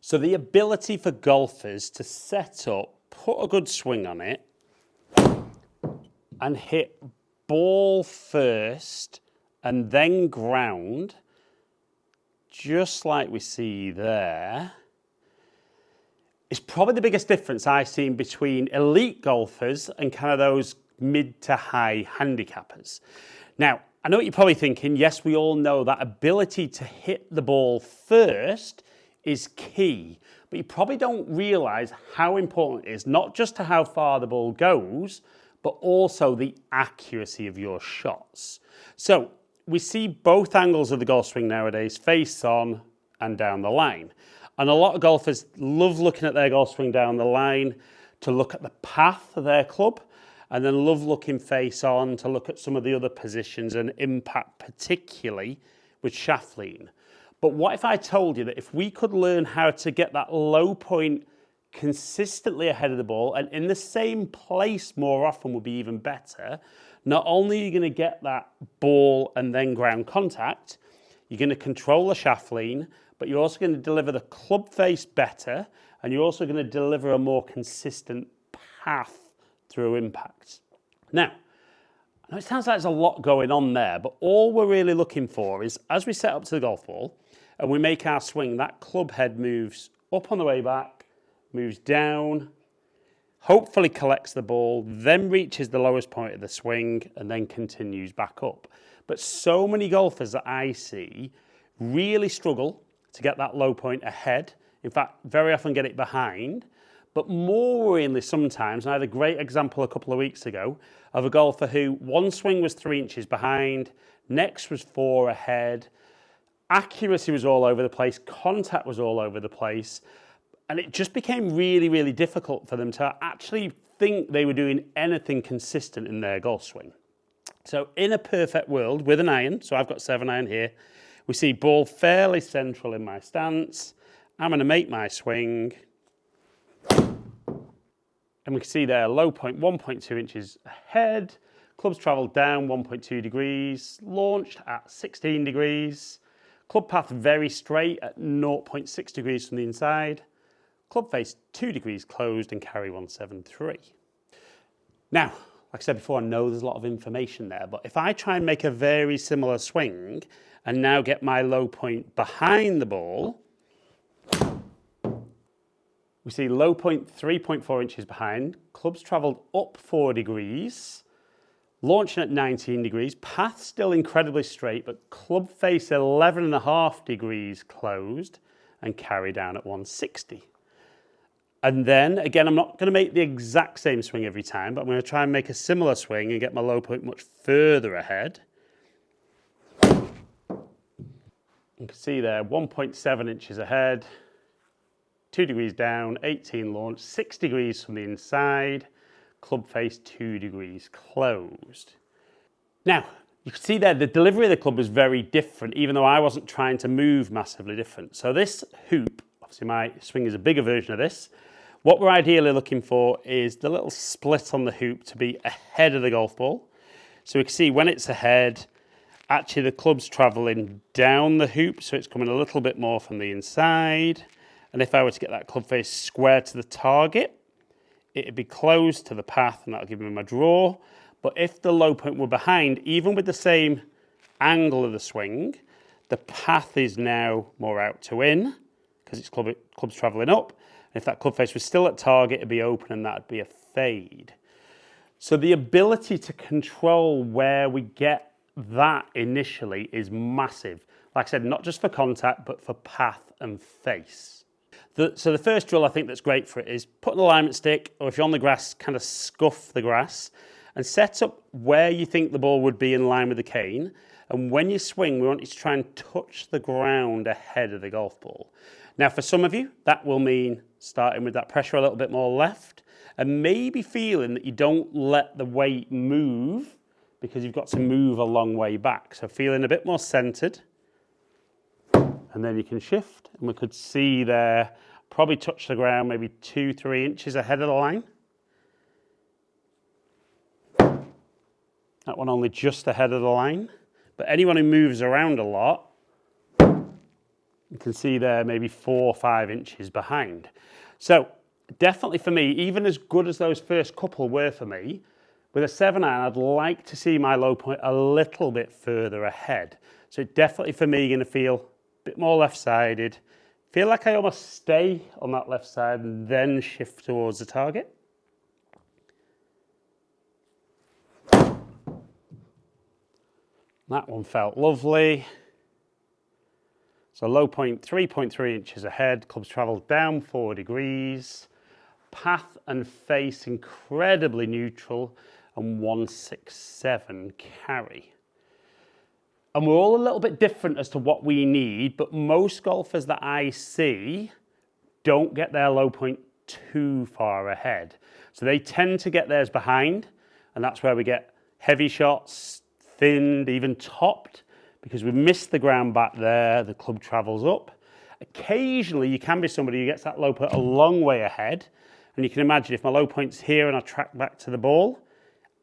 So the ability for golfers to set up, put a good swing on it, and hit ball first and then ground, just like we see there, is probably the biggest difference I've seen between elite golfers and kind of those mid to high handicappers. Now, I know what you're probably thinking. Yes, we all know that ability to hit the ball first is key, but you probably don't realise how important it is, not just to how far the ball goes, but also the accuracy of your shots. So we see both angles of the golf swing nowadays, face on and down the line. And a lot of golfers love looking at their golf swing down the line to look at the path of their club, and then love looking face on to look at some of the other positions and impact, particularly with shaft lean. But what if I told you that if we could learn how to get that low point consistently ahead of the ball and in the same place more often would be even better, not only are you going to get that ball and then ground contact, you're going to control the shaft lean, but you're also going to deliver the club face better, and you're also going to deliver a more consistent path through impact. Now, I know it sounds like there's a lot going on there, but all we're really looking for is, as we set up to the golf ball and we make our swing, that club head moves up on the way back, moves down, hopefully collects the ball, then reaches the lowest point of the swing and then continues back up. But so many golfers that I see really struggle to get that low point ahead. In fact, very often get it behind. But more worryingly sometimes, and I had a great example a couple of weeks ago of a golfer who one swing was 3 inches behind, next was 4 ahead, accuracy was all over the place, contact was all over the place, and it just became really, really difficult for them to actually think they were doing anything consistent in their golf swing. So in a perfect world with an iron, so I've got 7-iron here, we see ball fairly central in my stance. I'm going to make my swing. And we can see there, low point 1.2 inches ahead. Club's travelled down 1.2 degrees. Launched at 16 degrees. Club path very straight at 0.6 degrees from the inside. Club face 2 degrees closed and carry 173. Now, like I said before, I know there's a lot of information there, but if I try and make a very similar swing and now get my low point behind the ball, we see low point 3.4 inches behind, club's travelled up 4 degrees, launching at 19 degrees, path still incredibly straight, but club face 11.5 degrees closed and carry down at 160. And then, again, I'm not going to make the exact same swing every time, but I'm going to try and make a similar swing and get my low point much further ahead. You can see there, 1.7 inches ahead, 2 degrees down, 18 launch, 6 degrees from the inside, club face 2 degrees closed. Now, you can see there the delivery of the club was very different, even though I wasn't trying to move massively different. So this hoop, obviously my swing is a bigger version of this. What we're ideally looking for is the little split on the hoop to be ahead of the golf ball. So we can see when it's ahead, actually the club's travelling down the hoop, so it's coming a little bit more from the inside. And if I were to get that club face square to the target, it'd be close to the path and that'll give me my draw. But if the low point were behind, even with the same angle of the swing, the path is now more out to in because it's club's travelling up. And if that club face was still at target, it'd be open and that'd be a fade. So the ability to control where we get that initially is massive. Like I said, not just for contact, but for path and face. So the first drill I think that's great for it is put an alignment stick, or if you're on the grass, kind of scuff the grass and set up where you think the ball would be in line with the cane. And when you swing, we want you to try and touch the ground ahead of the golf ball. Now, for some of you, that will mean starting with that pressure a little bit more left and maybe feeling that you don't let the weight move because you've got to move a long way back. So feeling a bit more centered, and then you can shift, and we could see there, probably touch the ground maybe 2-3 inches ahead of the line. That one only just ahead of the line. But anyone who moves around a lot You can see there maybe 4 or 5 inches behind. So definitely for me, even as good as those first couple were for me, with a 7 iron, I'd like to see my low point a little bit further ahead. So definitely for me, going to feel a bit more left-sided. Feel like I almost stay on that left side and then shift towards the target. That one felt lovely. So low point 3.3 inches ahead, clubs travelled down 4 degrees. Path and face incredibly neutral, and 167 carry. And we're all a little bit different as to what we need, but most golfers that I see don't get their low point too far ahead. So they tend to get theirs behind, and that's where we get heavy shots, thinned, even topped, because we miss the ground back there, the club travels up. Occasionally, you can be somebody who gets that low point a long way ahead, and you can imagine if my low point's here and I track back to the ball,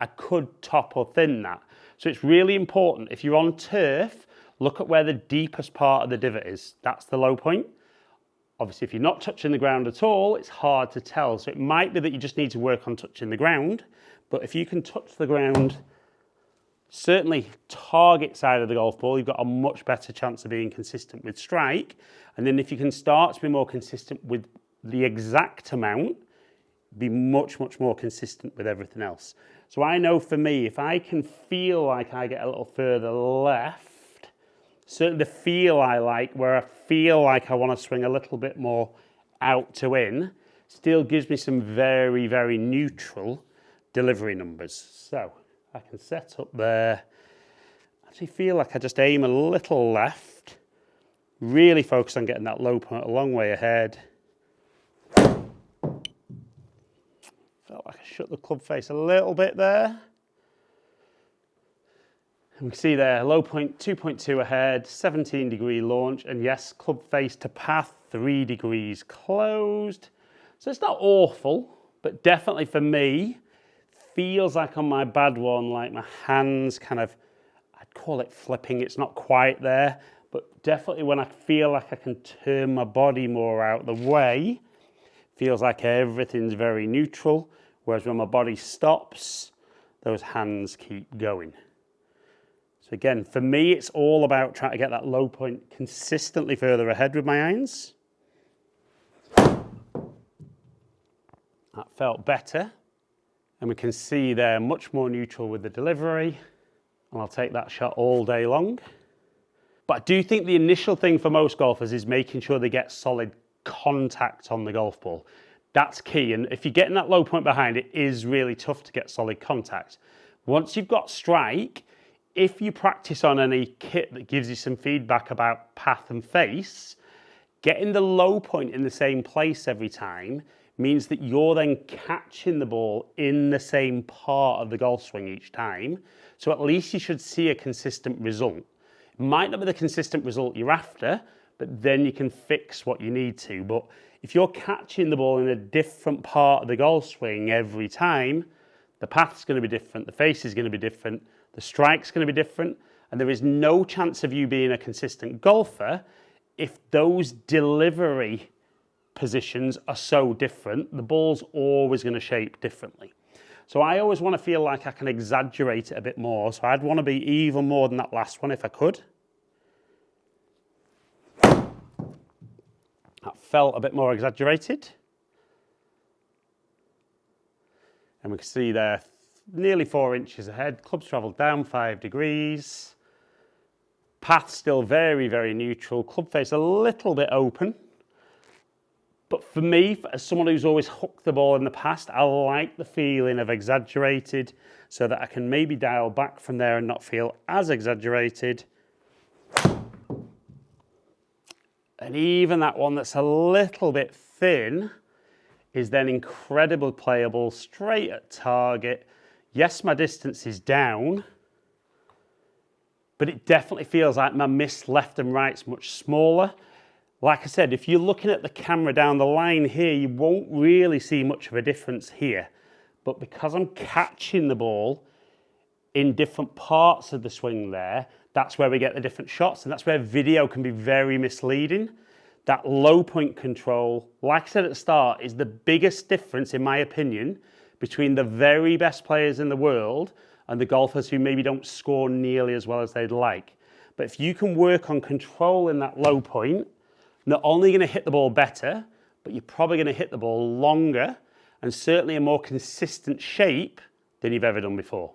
I could top or thin that. So it's really important, if you're on turf, look at where the deepest part of the divot is. That's the low point. Obviously, if you're not touching the ground at all, it's hard to tell. So it might be that you just need to work on touching the ground, but if you can touch the ground, certainly target side of the golf ball, you've got a much better chance of being consistent with strike. And then if you can start to be more consistent with the exact amount, be much, much more consistent with everything else. So I know for me, if I can feel like I get a little further left, certainly the feel I like, where I feel like I want to swing a little bit more out to in, still gives me some very, very neutral delivery numbers. So I can set up there, actually feel like I just aim a little left, really focus on getting that low point a long way ahead. Felt like I shut the club face a little bit there. And we can see there, low point 2.2 ahead, 17-degree launch, and yes, club face to path, 3 degrees closed. So it's not awful, but definitely for me, feels like on my bad one, like my hands kind of, I'd call it flipping, it's not quite there, but definitely when I feel like I can turn my body more out the way, feels like everything's very neutral, whereas when my body stops, those hands keep going. So again, for me, it's all about trying to get that low point consistently further ahead with my irons. That felt better. And we can see they're much more neutral with the delivery. And I'll take that shot all day long. But I do think the initial thing for most golfers is making sure they get solid contact on the golf ball. That's key. And if you're getting that low point behind, it is really tough to get solid contact. Once you've got strike, if you practice on any kit that gives you some feedback about path and face, getting the low point in the same place every time means that you're then catching the ball in the same part of the golf swing each time. So at least you should see a consistent result. It might not be the consistent result you're after, but then you can fix what you need to. But if you're catching the ball in a different part of the golf swing every time, the path's going to be different, the face is going to be different, the strike's going to be different, and there is no chance of you being a consistent golfer if those delivery positions are so different. The ball's always going to shape differently. So I always want to feel like I can exaggerate it a bit more. So I'd want to be even more than that last one if I could. That felt a bit more exaggerated. And we can see there, nearly 4 inches ahead. Clubs travelled down 5 degrees. Path still very, very neutral. Club face a little bit open. But for me, as someone who's always hooked the ball in the past, I like the feeling of exaggerated so that I can maybe dial back from there and not feel as exaggerated. And even that one that's a little bit thin is then incredibly playable, straight at target. Yes, my distance is down, but it definitely feels like my miss left and right's much smaller. Like I said, if you're looking at the camera down the line here, you won't really see much of a difference here. But because I'm catching the ball in different parts of the swing there, That's where we get the different shots, and that's where video can be very misleading. That low point control, like I said at the start, is the biggest difference, in my opinion, between the very best players in the world and the golfers who maybe don't score nearly as well as they'd like. But if you can work on controlling that low point, not only are you going to hit the ball better, but you're probably going to hit the ball longer and certainly a more consistent shape than you've ever done before.